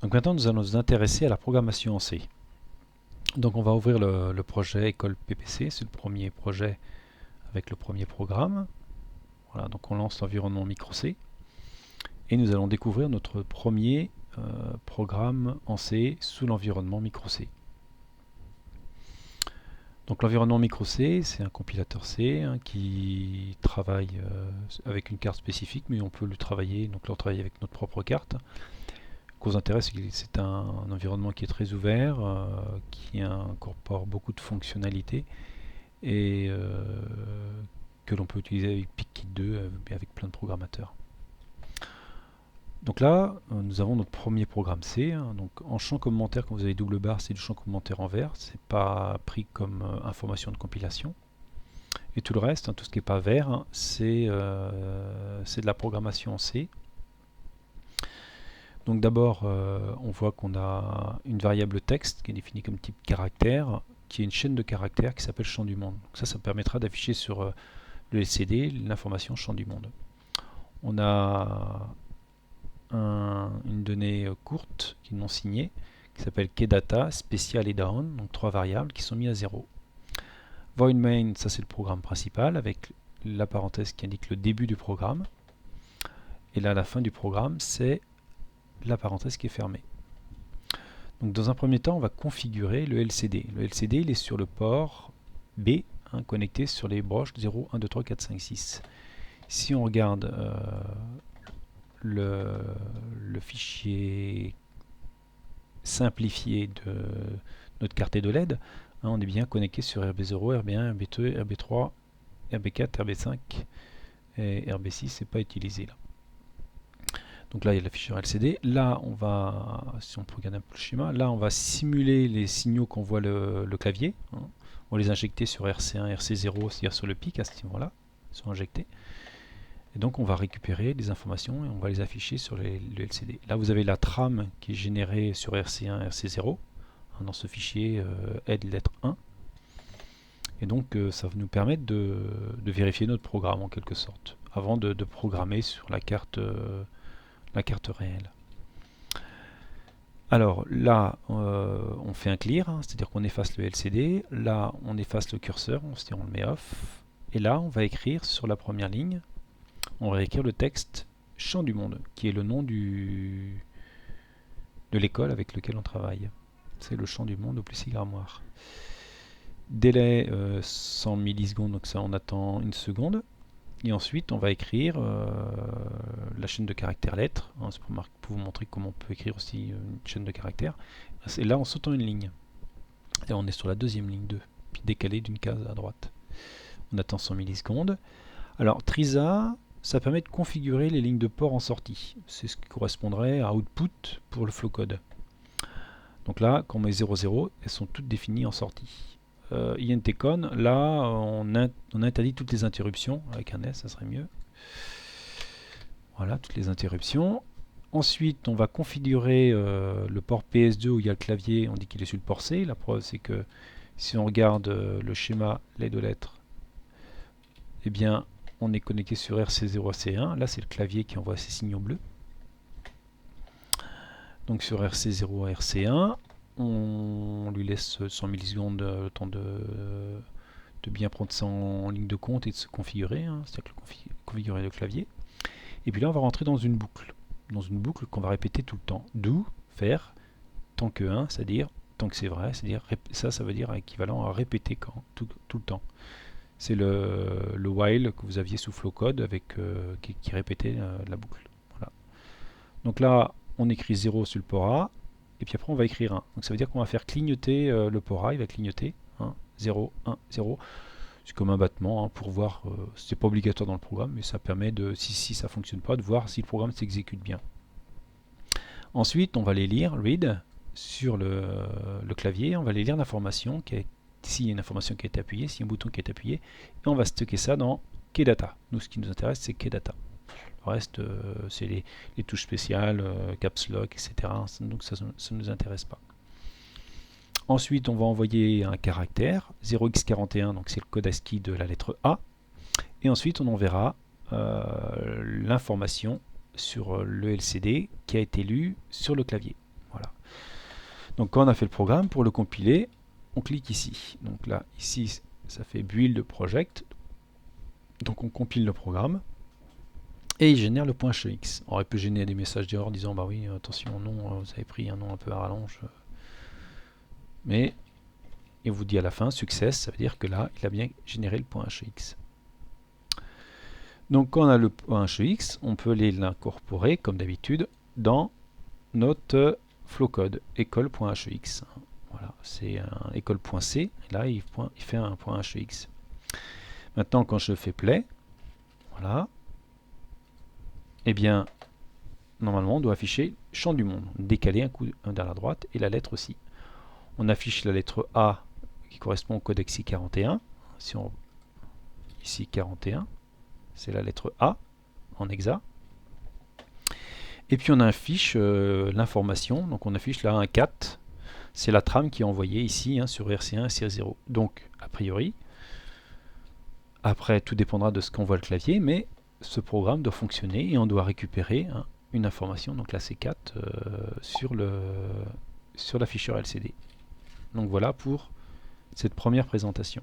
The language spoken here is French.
Donc maintenant, nous allons nous intéresser à la programmation en C. Donc on va ouvrir le projet École PPC, c'est le premier projet avec le premier programme. Voilà, donc on lance l'environnement micro C. Et nous allons découvrir notre premier programme en C sous l'environnement micro C. Donc l'environnement micro C, c'est un compilateur C qui travaille avec une carte spécifique, mais on peut le travailler, avec notre propre carte. Ce qui nous intéresse, c'est que c'est un environnement qui est très ouvert, qui incorpore beaucoup de fonctionnalités et que l'on peut utiliser avec PicKit 2 et avec plein de programmateurs. Donc là, nous avons notre premier programme C. Donc en champ commentaire, quand vous avez double barre, c'est du champ commentaire en vert. C'est pas pris comme information de compilation. Et tout le reste, tout ce qui n'est pas vert, c'est de la programmation en C. Donc d'abord, on voit qu'on a une variable texte qui est définie comme type caractère, qui est une chaîne de caractères qui s'appelle champ du monde. Donc ça permettra d'afficher sur le LCD l'information champ du monde. On a une donnée courte qui est non signée, qui s'appelle kdata, spécial et down, donc trois variables qui sont mises à 0. Void main, ça c'est le programme principal, avec la parenthèse qui indique le début du programme. Et là, la fin du programme, c'est la parenthèse qui est fermée. Donc dans un premier temps, on va configurer le LCD. Le LCD, il est sur le port B, connecté sur les broches 0, 1, 2, 3, 4, 5, 6. Si on regarde le fichier simplifié de notre carte de LED, on est bien connecté sur RB0, RB1, RB2, RB3, RB4, RB5 et RB6 n'est pas utilisé là. Donc là il y a l'afficheur LCD. Là on va, si on peut regarder un peu le schéma, là on va simuler les signaux qu'on voit le clavier. On va les injecter sur RC1, RC0, c'est-à-dire sur le pic à ce niveau-là, ils sont injectés. Et donc on va récupérer des informations et on va les afficher sur le LCD. Là vous avez la trame qui est générée sur RC1, RC0, dans ce fichier aide lettre 1. Et donc ça va nous permettre de vérifier notre programme en quelque sorte, avant de programmer sur la carte réelle. Alors là, on fait un clear, c'est-à-dire qu'on efface le LCD. Là, on efface le curseur, on le met off. Et là, on va écrire sur la première ligne, on va écrire le texte champ du monde, qui est le nom de l'école avec lequel on travaille. C'est le champ du monde au Plessis Armoire. Délai 100 millisecondes, donc ça on attend une seconde. Et ensuite on va écrire la chaîne de caractères lettres. C'est pour vous montrer comment on peut écrire aussi une chaîne de caractères. Et là en sautant une ligne. Et on est sur la deuxième ligne 2, puis décalé d'une case à droite. On attend 100 millisecondes. Alors Trisa, ça permet de configurer les lignes de port en sortie. C'est ce qui correspondrait à output pour le flow code. Donc là, quand on met 00, elles sont toutes définies en sortie. INTCon, là, on interdit toutes les interruptions. Avec un S, ça serait mieux. Voilà, toutes les interruptions. Ensuite, on va configurer le port PS2 où il y a le clavier. On dit qu'il est sur le port C. La preuve, c'est que si on regarde le schéma, les deux lettres, eh bien, on est connecté sur RC0, RC1. Là, c'est le clavier qui envoie ces signaux bleus. Donc sur RC0 à RC1, on lui laisse 100 millisecondes le temps de bien prendre ça en ligne de compte et de se configurer, c'est-à-dire configurer le clavier. Et puis là, on va rentrer dans une boucle qu'on va répéter tout le temps. Do, faire, tant que 1, c'est-à-dire tant que c'est vrai, c'est-à-dire ça veut dire équivalent à répéter quand, tout le temps. C'est le while que vous aviez sous Flowcode avec qui répétait la boucle. Voilà. Donc là, on écrit 0 sur le port A, et puis après on va écrire 1. Donc ça veut dire qu'on va faire clignoter le port A, il va clignoter 1, 0, 1, 0. C'est comme un battement pour voir, c'est pas obligatoire dans le programme, mais ça permet de, si ça fonctionne pas, de voir si le programme s'exécute bien. Ensuite, on va les lire, read, sur le clavier, on va les lire l'information, s'il y a une information qui a été appuyée, s'il y a un bouton qui est appuyé, et on va stocker ça dans kdata. Nous, ce qui nous intéresse, c'est kdata. Le reste, c'est les touches spéciales, caps lock, etc. Donc ça ne nous intéresse pas. Ensuite, on va envoyer un caractère, 0x41, donc c'est le code ASCII de la lettre A. Et ensuite, on enverra l'information sur le LCD qui a été lu sur le clavier. Voilà. Donc quand on a fait le programme, pour le compiler, on clique ici. Donc là, ici, ça fait Build Project. Donc on compile le programme. Et il génère le .hex. Alors il peut générer des messages d'erreur disant bah oui, attention, non, vous avez pris un nom un peu à rallonge. Mais il vous dit à la fin, success, ça veut dire que là, il a bien généré le .hex. Donc quand on a le .hex, on peut l'incorporer, comme d'habitude, dans notre flowcode, école.hex. Voilà, c'est un école.c, et là il fait un .hex. Maintenant quand je fais play, voilà, eh bien, normalement on doit afficher champ du monde, décaler un coup vers la droite, et la lettre aussi. On affiche la lettre A qui correspond au codex I41, si on, ici 41, c'est la lettre A en hexa. Et puis on affiche l'information, donc on affiche là un 4, c'est la trame qui est envoyée ici sur RC1 et CR0. Donc a priori, après tout dépendra de ce qu'envoie le clavier, mais ce programme doit fonctionner et on doit récupérer une information, donc la C4, sur l'afficheur LCD. Donc voilà pour cette première présentation.